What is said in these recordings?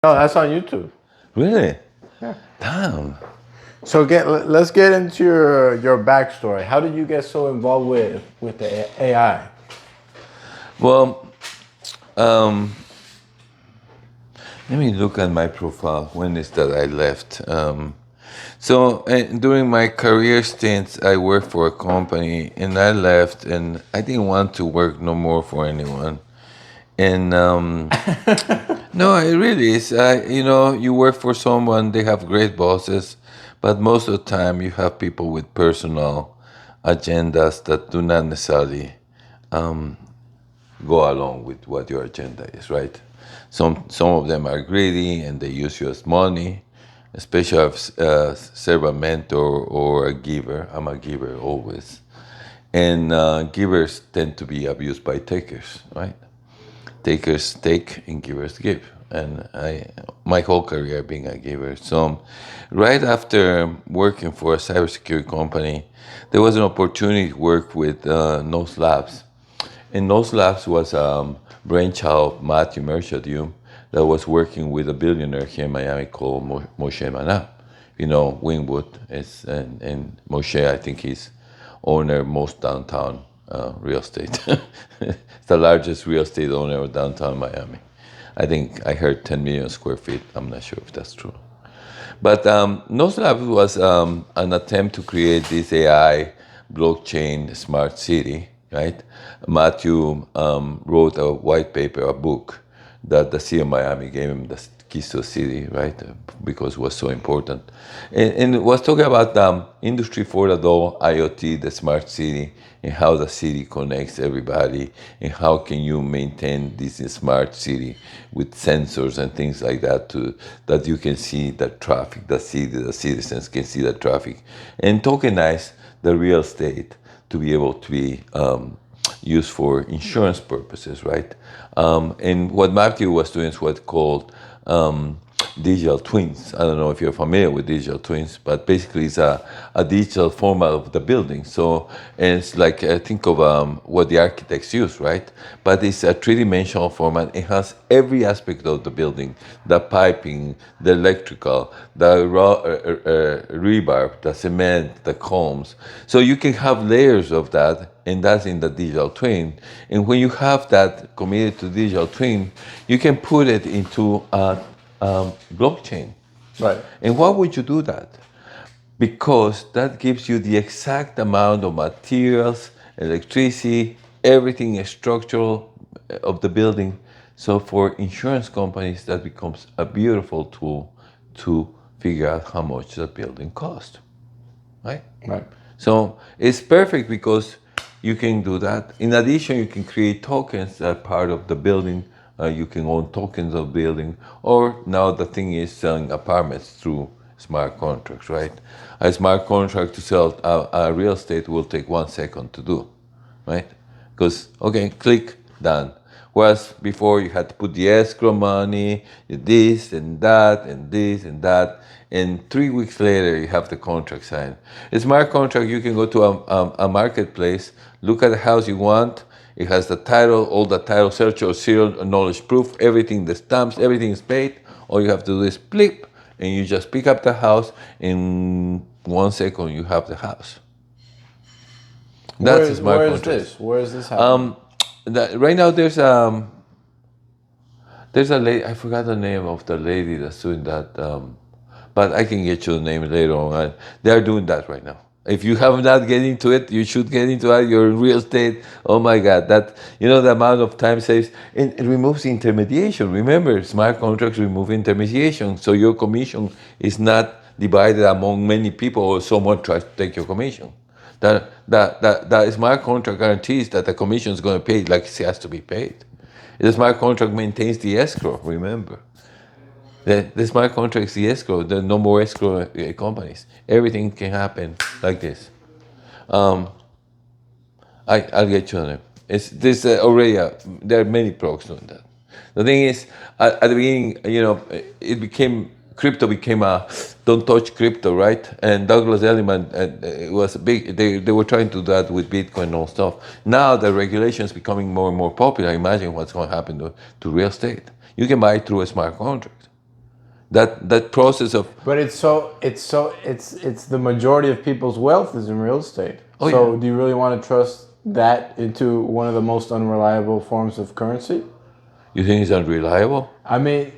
No, that's on YouTube. Really? Yeah. Damn. So let's get into your backstory. How did you get so involved with the AI? Well, um, let me look at my profile. When is that I left? During my career stints, I worked for a company, and I left, and I didn't want to work no more for anyone. And no, it really is. You work for someone; they have great bosses, but most of the time, you have people with personal agendas that do not necessarily go along with what your agenda is, right? Some of them are greedy and they use you as money, especially if serve a mentor or a giver. I'm a giver always, and givers tend to be abused by takers, right? Takers take and givers give, and my whole career being a giver. So, right after working for a cybersecurity company, there was an opportunity to work with Nose Labs. And Nose Labs was brainchild of Matthew Merchadium that was working with a billionaire here in Miami called Moshe Mana. Wingwood is, and Moshe, I think he's owner of most downtown real estate. It's the largest real estate owner of downtown Miami. I think I heard 10 million square feet. I'm not sure if that's true. But Nose Labs was an attempt to create this AI blockchain smart city, right? Matthew wrote a white paper, a book that the city of Miami gave him the keys to the city, right? Because it was so important. And it was talking about Industry 4.0, IoT, the smart city, and how the city connects everybody, and how can you maintain this smart city with sensors and things like that that you can see the traffic, the citizens can see the traffic, and tokenize the real estate to be able to be used for insurance purposes, right? And what Matthew was doing is what's called digital twins. I don't know if you're familiar with digital twins, but basically it's a digital format of the building. So, and it's like, think of what the architects use, right? But it's a three-dimensional format. It has every aspect of the building, the piping, the electrical, the rebar, the cement, the columns. So you can have layers of that, and that's in the digital twin. And when you have that committed to digital twin, you can put it into a blockchain. Right. And why would you do that? Because that gives you the exact amount of materials, electricity, everything is structural of the building. So for insurance companies, that becomes a beautiful tool to figure out how much the building cost, right? Right. So it's perfect because you can do that. In addition, you can create tokens that are part of the building. You can own tokens of building. Or now the thing is selling apartments through smart contracts, right? A smart contract to sell a real estate will take 1 second to do, right? Because, okay, click, done. Whereas before you had to put the escrow money, this and that, and this and that, and 3 weeks later you have the contract signed. A smart contract, you can go to a marketplace, look at the house you want, it has the title, all the title search or serial knowledge proof, everything, the stamps, everything is paid. All you have to do is flip, and you just pick up the house, in 1 second you have the house. That's a smart Where is contract. this? Where is this happening? Right now there's a lady, I forgot the name of the lady that's doing that, but I can get you the name later on. They're doing that right now. If you have not get into it, you should get into it. Your real estate, oh my God, that the amount of time saves, and it removes intermediation. Remember, smart contracts remove intermediation, so your commission is not divided among many people, or someone tries to take your commission. That smart contract guarantees that the commission is going to pay like it has to be paid. The smart contract maintains the escrow. Remember, the smart contract is the escrow. There are no more escrow companies. Everything can happen like this. I'll get you on it. It's this already. There are many pros doing that. The thing is, at the beginning, crypto became a don't touch crypto, right? And Douglas Elliman it was a big. They were trying to do that with Bitcoin and all stuff. Now the regulation is becoming more and more popular. Imagine what's going to happen to real estate. You can buy it through a smart contract. That process of But it's the majority of people's wealth is in real estate. Oh, So yeah. do you really want to trust that into one of the most unreliable forms of currency? You think it's unreliable? I mean,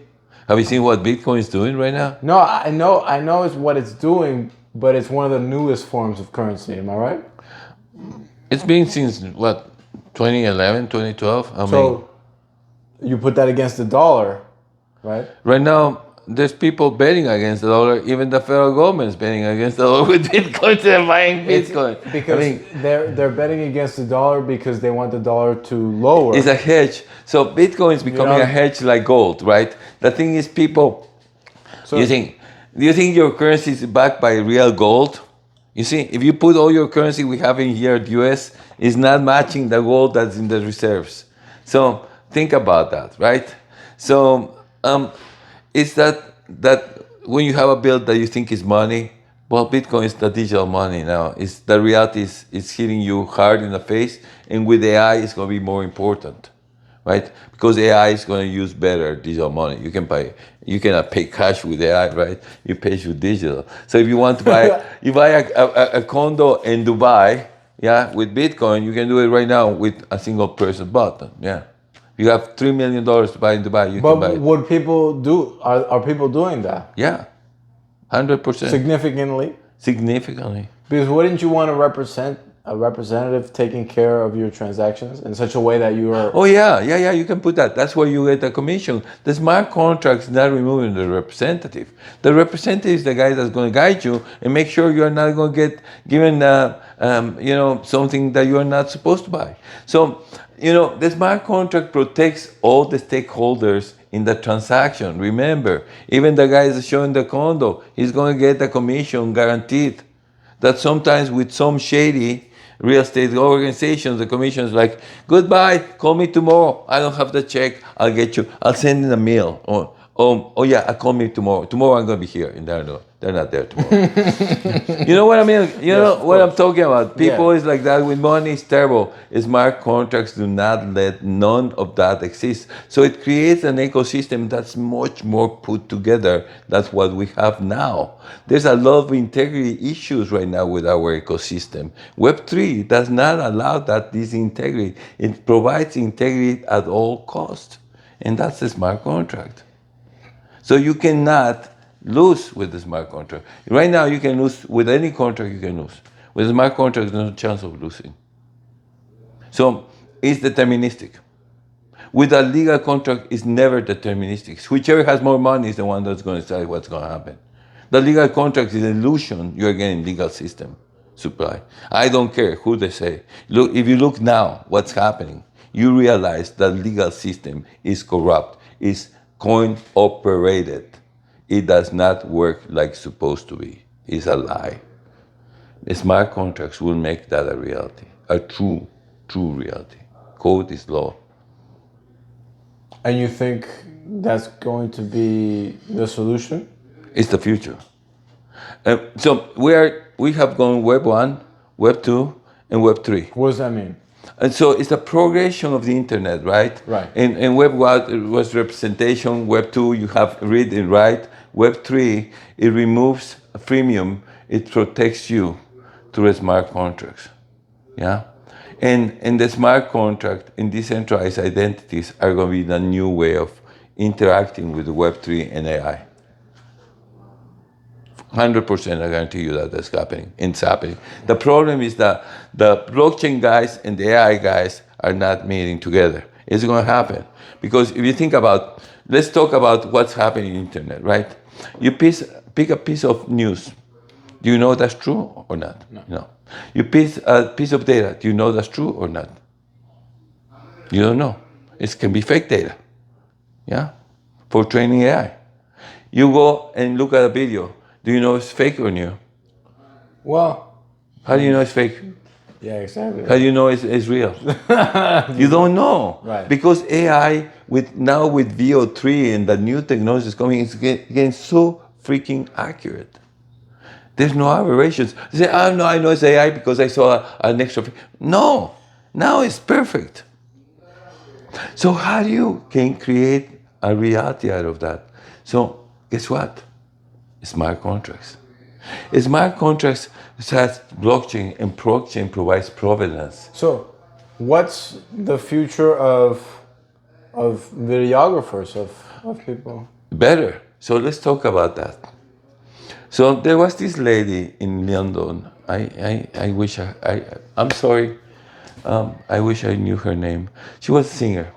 Have you seen what Bitcoin is doing right now? no, I know it's what it's doing, but it's one of the newest forms of currency. Am I right? It's been since what, 2011, 2012. I mean, So you put that against the dollar, right? right now there's people betting against the dollar. Even the federal government is betting against the dollar with Bitcoin. They're buying Bitcoin. Because they're betting against the dollar because they want the dollar to lower. It's a hedge. So Bitcoin is becoming know- a hedge like gold, right? The thing is, people. So Do you think your currency is backed by real gold? You see, if you put all your currency we have in here, the US, is not matching the gold that's in the reserves. So think about that, right? So it's that when you have a bill that you think is money, well, Bitcoin is the digital money now. It's the reality is hitting you hard in the face, and with AI, it's going to be more important, right? Because AI is going to use better digital money. You cannot pay cash with AI, right? You pay with digital. So if you want to buy, you buy a condo in Dubai, yeah, with Bitcoin, you can do it right now with a single person button, yeah. You have $3 million to buy in Dubai, you can buy but it. what people do are people doing that Yeah, 100%. Significantly. because wouldn't you want to represent a representative taking care of your transactions in such a way that you are Oh yeah, you can put that. That's where you get the commission. The smart contract is not removing the representative. The representative is the guy that's going to guide you and make sure you're not going to get given, something that you're not supposed to buy. So, the smart contract protects all the stakeholders in the transaction. Remember, even the guy that's showing the condo, he's going to get the commission guaranteed. That sometimes with some shady real estate organizations, the commission is like, goodbye, call me tomorrow. I don't have the check. I'll send in a mail. Oh yeah, call me tomorrow. Tomorrow I'm going to be here. And they're not there tomorrow. You know what I mean? You know what I'm talking about. People is like that with money is terrible. Smart contracts do not let none of that exist. So it creates an ecosystem that's much more put together. That's what we have now. There's a lot of integrity issues right now with our ecosystem. Web3 does not allow this integrity. It provides integrity at all costs. And that's the smart contract. So you cannot lose with the smart contract. Right now, you can lose with any contract. You can lose with the smart contract. There's no chance of losing. So it's deterministic. With a legal contract, it's never deterministic. Whichever has more money is the one that's going to decide what's going to happen. The legal contract is an illusion. You're getting legal system supply. I don't care who they say. Look, if you look now, what's happening, you realize that legal system is corrupt. It's coin operated. It does not work like it's supposed to be. It's a lie. Smart contracts will make that a reality, a true reality. Code is law. and you think that's going to be the solution? It's the future. So we have gone Web 1, Web 2, and Web 3. What does that mean? And so it's a progression of the internet, right? Right. And Web 1 was representation. Web 2, you have read and write. Web 3, it removes a freemium. It protects you through smart contracts. Yeah? And the smart contract and decentralized identities are going to be the new way of interacting with Web 3 and AI. 100%, I guarantee you that that's happening. It's happening. The problem is that the blockchain guys and the AI guys are not meeting together. It's going to happen. Because if you think about, let's talk about what's happening in the internet, right? You pick a piece of news. Do you know that's true or not? No. You pick a piece of data. Do you know that's true or not? You don't know. It can be fake data. Yeah? For training AI. You go and look at a video. Do you know it's fake or new? Well, How do you know it's fake? yeah, exactly. How do you know it's real? You don't know. Right. Because AI, with VO3 and the new technologies coming, it's getting so freaking accurate. There's no aberrations. You say, oh, no, I know it's AI because I saw an extra. No, now it's perfect. So how do you can create a reality out of that? So Guess what? Smart contracts. Smart contracts has blockchain, and blockchain provides provenance. So, what's the future of videographers of people? Better. So let's talk about that. So there was this lady in London. I wish I'm sorry. I wish I knew her name. She was a singer,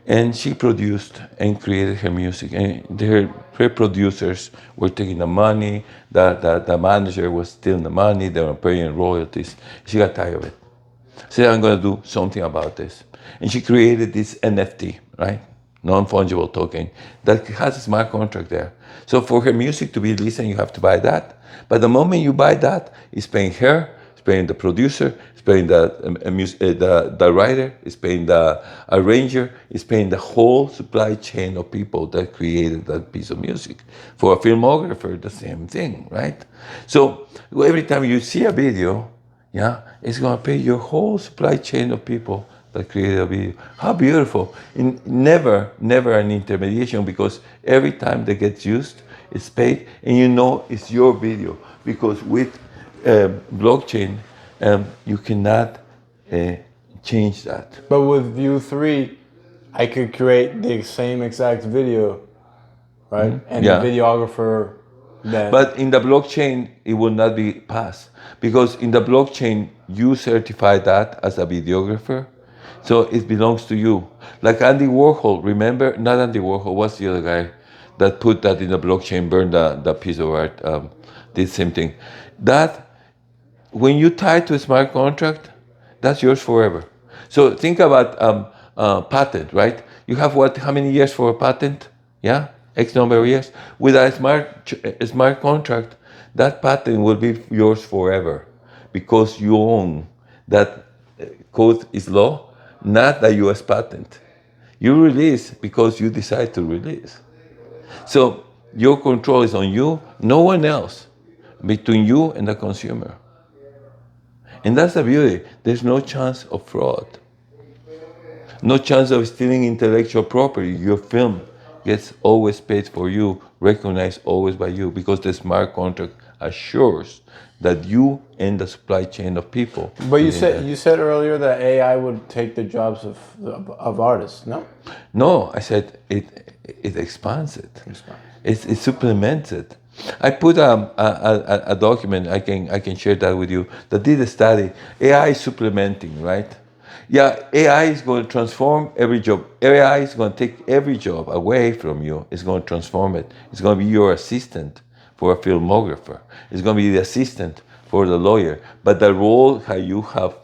and she produced and created her music. And her producers were taking the money. The manager was stealing the money. They were paying royalties. She got tired of it. Said, I'm going to do something about this. And she created this NFT, right? Non-fungible token that has a smart contract there. So for her music to be listened, you have to buy that. But the moment you buy that, it's paying her, it's paying the producer, it's paying the writer, it's paying the arranger, it's paying the whole supply chain of people that created that piece of music. For a filmographer, the same thing, right? So every time you see a video, yeah, it's going to pay your whole supply chain of people that created a video. How beautiful. Never an intermediation, because every time that gets used, it's paid, and you know it's your video. Because with blockchain, you cannot change that. But with View 3, I could create the same exact video, right? And Yeah. the videographer then. But in the blockchain, it will not be passed, because in the blockchain, you certify that as a videographer, so it belongs to you. Like Andy Warhol, remember? Not Andy Warhol, what's the other guy that put that in the blockchain, burned the piece of art, did the same thing. That, when you tie to a smart contract, that's yours forever. So think about patent, right? You have what? How many years for a patent? Yeah, X number of years. With a smart contract, that patent will be yours forever, because you own that. Code is law, not a U.S. patent. You release because you decide to release. So your control is on you, no one else, between you and the consumer. And that's the beauty. There's no chance of fraud. No chance of stealing intellectual property. Your film gets always paid for you, recognized always by you, because the smart contract assures that you and the supply chain of people. But you said earlier that AI would take the jobs of artists, no? No, I said it expands it. It supplements it. I put a document, I can share that with you, that did a study. AI is supplementing, right? Yeah, AI is going to transform every job. AI is going to take every job away from you. It's going to transform it. It's going to be your assistant for a filmographer. It's going to be the assistant for the lawyer. But the role how you have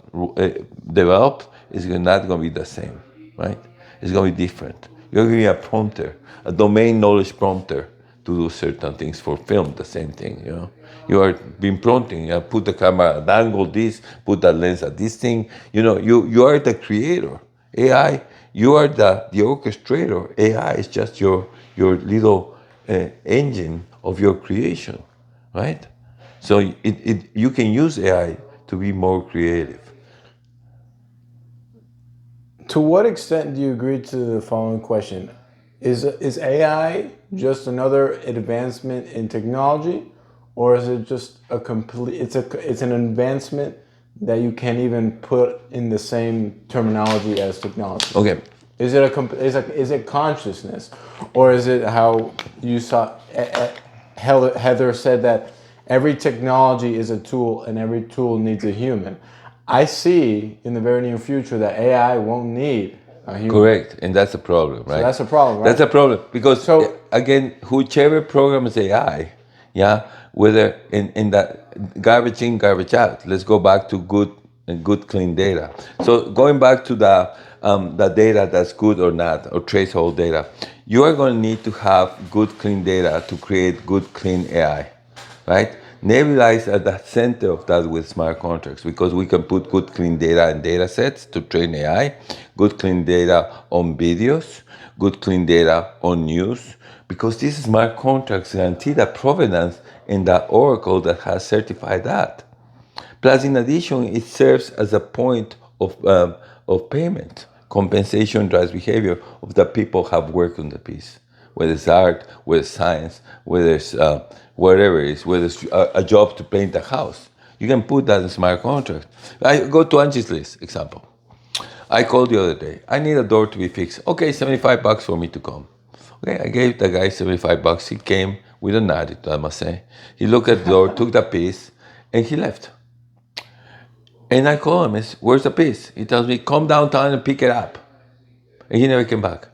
developed is not going to be the same, right? It's going to be different. You're going to be a prompter, a domain knowledge prompter to do certain things for film, the same thing, you know. You are being prompting, put the camera at angle this, put that lens at this thing. You know, you are the creator. AI, you are the orchestrator. AI is just your little engine of your creation, right? So you can use AI to be more creative. To what extent do you agree to the following question? Is AI just another advancement in technology, or is it just a complete? It's an advancement that you can't even put in the same terminology as technology. Okay. Is it consciousness, or is it how you saw? Heather said that every technology is a tool, and every tool needs a human. I see in the very near future that AI won't need a human. Correct, and that's a problem, right? So that's a problem, right? That's a problem, because So- again, whichever programs AI, yeah, whether in that garbage in, garbage out. Let's go back to good clean data. So going back to the data that's good or not, or traceable data, you are going to need to have good clean data to create good clean AI, right? Nebulai is at the center of that with smart contracts, because we can put good clean data in data sets to train AI, good clean data on videos, good clean data on news, because these smart contracts guarantee the provenance in the oracle that has certified that. Plus, in addition, it serves as a point of payment. Compensation drives behavior of the people who have worked on the piece. whether it's art, whether it's science, whether it's whatever it is, whether it's a job to paint a house. You can put that in smart contract. I go to Angie's List example. I called the other day. I need a door to be fixed. Okay, $75 for me to come. Okay, I gave the guy $75. He came with an attitude, I must say. He looked at the door, took the piece, and he left. And I call him, where's the piece? He tells me, come downtown and pick it up. And he never came back.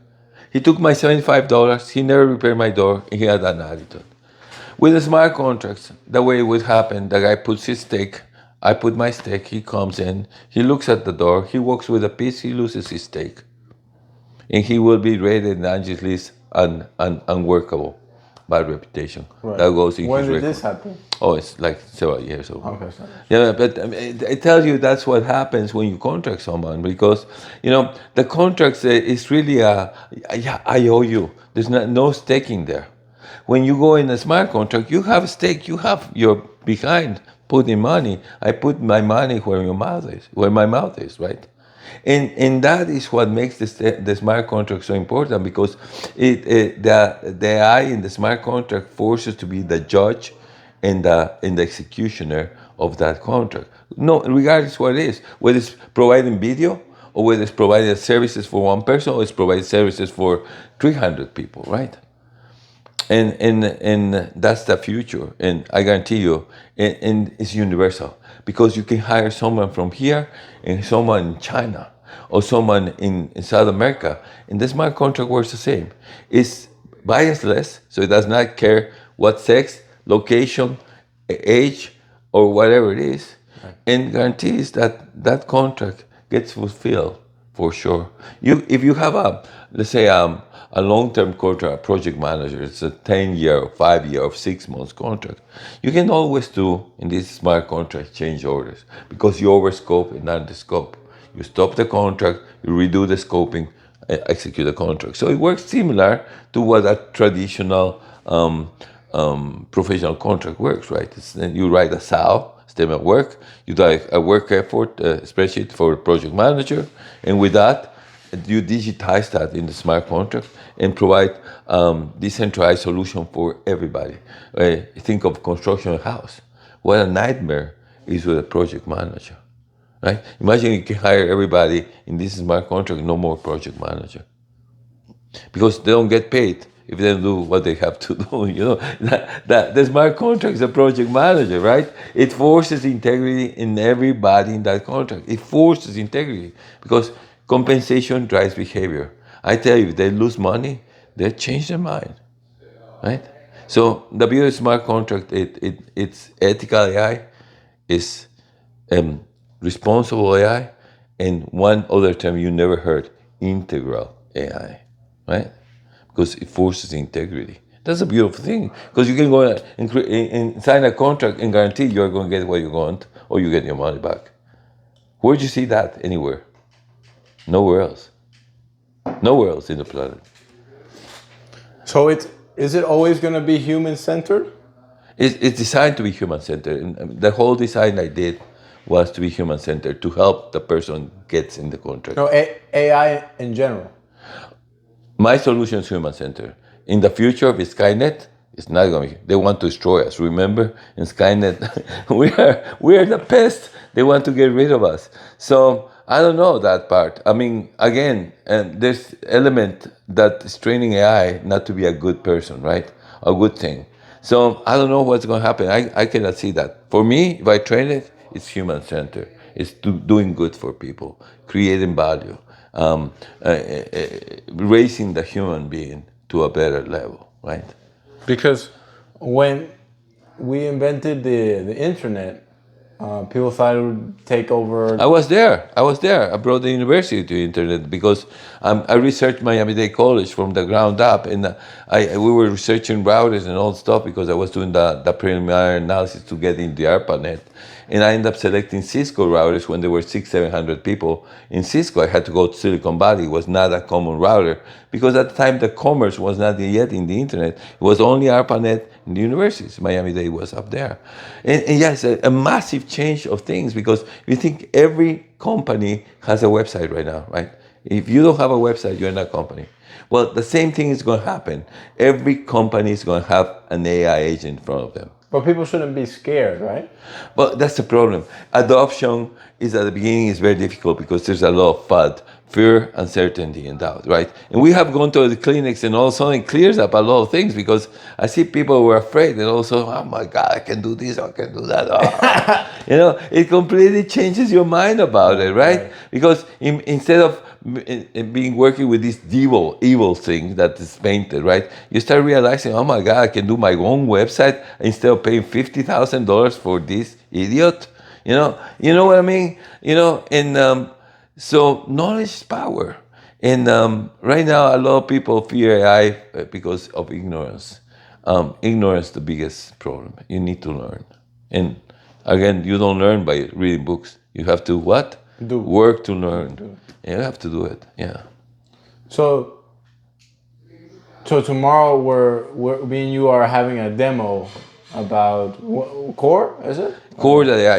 He took my $75, he never repaired my door, and he had an attitude. With the smart contracts, the way it would happen, the guy puts his stake, I put my stake, he comes in, he looks at the door, he walks with a piece, he loses his stake. And he will be rated in Angie's List unworkable, bad reputation. Right. That goes in When his did record. this happen? Oh, it's like several years ago. Okay, so Yeah, but it tells you that's what happens when you contract someone, because the contracts is really yeah, I owe you. There's no staking there. When you go in a smart contract, you have a stake. You have your behind putting money. I put my money where your mouth is, where my mouth is, right? And that is what makes the smart contract so important, because the AI in the smart contract forces to be the judge and the executioner of that contract. No, regardless what it is, whether it's providing video or whether it's providing services for one person or it's providing services for 300 people, right? And that's the future, and I guarantee you, and it's universal, because you can hire someone from here and someone in China or someone in South America, and the smart contract works the same. It's biasless, so it does not care what sex, location, age, or whatever it is, and guarantees that that contract gets fulfilled for sure. If you have let's say a long-term contract, a project manager, it's a 10-year, or 5-year, or 6 months contract. You can always do in this smart contract change orders, because you overscope and under scope. You stop the contract, you redo the scoping, execute the contract. So it works similar to what a traditional professional contract works, right? Then you write a SAO, statement of work, you do a work effort spreadsheet for a project manager, and with that, you digitize that in the smart contract and provide decentralized solution for everybody. Think of construction of a house. What a nightmare is with a project manager, right? Imagine you can hire everybody in this smart contract, no more project manager, because they don't get paid if they don't do what they have to do. The smart contract is a project manager, right? It forces integrity in everybody in that contract. It forces integrity, because compensation drives behavior. I tell you, if they lose money, they change their mind, right? So the beauty of smart contract, it's ethical AI, it's responsible AI, and one other term you never heard, integral AI, right? Because it forces integrity. That's a beautiful thing, because you can go and sign a contract and guarantee you're going to get what you want, or you get your money back. Where'd you see that anywhere? Nowhere else. Nowhere else in the planet. so is it always going to be human centered? It's designed to be human-centered. And the whole design I did was to be human-centered, to help the person gets in the contract. No, AI in general. My solution is human-centered. In the future of Skynet, it's not going to be. They want to destroy us. Remember, in Skynet, we are the pest. They want to get rid of us. So I don't know that part. I mean, again, and there's element that is training AI not to be a good person, right? A good thing. So I don't know what's going to happen. I cannot see that. For me, if I train it, it's human-centered. It's doing good for people, creating value, raising the human being to a better level, right? Because when we invented the internet, people thought it would take over. I was there. I brought the university to internet, because I researched Miami-Dade College from the ground up, and we were researching routers and all stuff, because I was doing the preliminary analysis to get in the ARPANET. And I ended up selecting Cisco routers when there were 700 people in Cisco. I had to go to Silicon Valley. It was not a common router, because at the time the commerce was not yet in the internet. It was only ARPANET in the universities. Miami-Dade was up there. And yes, a massive change of things, because you think every company has a website right now, right? If you don't have a website, you're not a company. Well, the same thing is going to happen. Every company is going to have an AI agent in front of them. But people shouldn't be scared, right? But that's the problem. Adoption is at the beginning is very difficult because there's a lot of FUD, fear, uncertainty, and doubt, right? And we have gone to the clinics and all of a sudden it clears up a lot of things because I see people who are afraid and also, oh my God, I can do this, I can do that. Ah. It completely changes your mind about it, right? Because instead of being working with this evil thing that is painted, right? You start realizing, oh my God, I can do my own website instead of paying $50,000 for this idiot. You know what I mean. And so knowledge is power. And right now, a lot of people fear AI because of ignorance. Ignorance is the biggest problem. You need to learn. And again, you don't learn by reading books. You have to what? Do. Work to learn. And you have to do it. Yeah. So tomorrow we're me and you are having a demo about core, is it? Core AI. Yeah.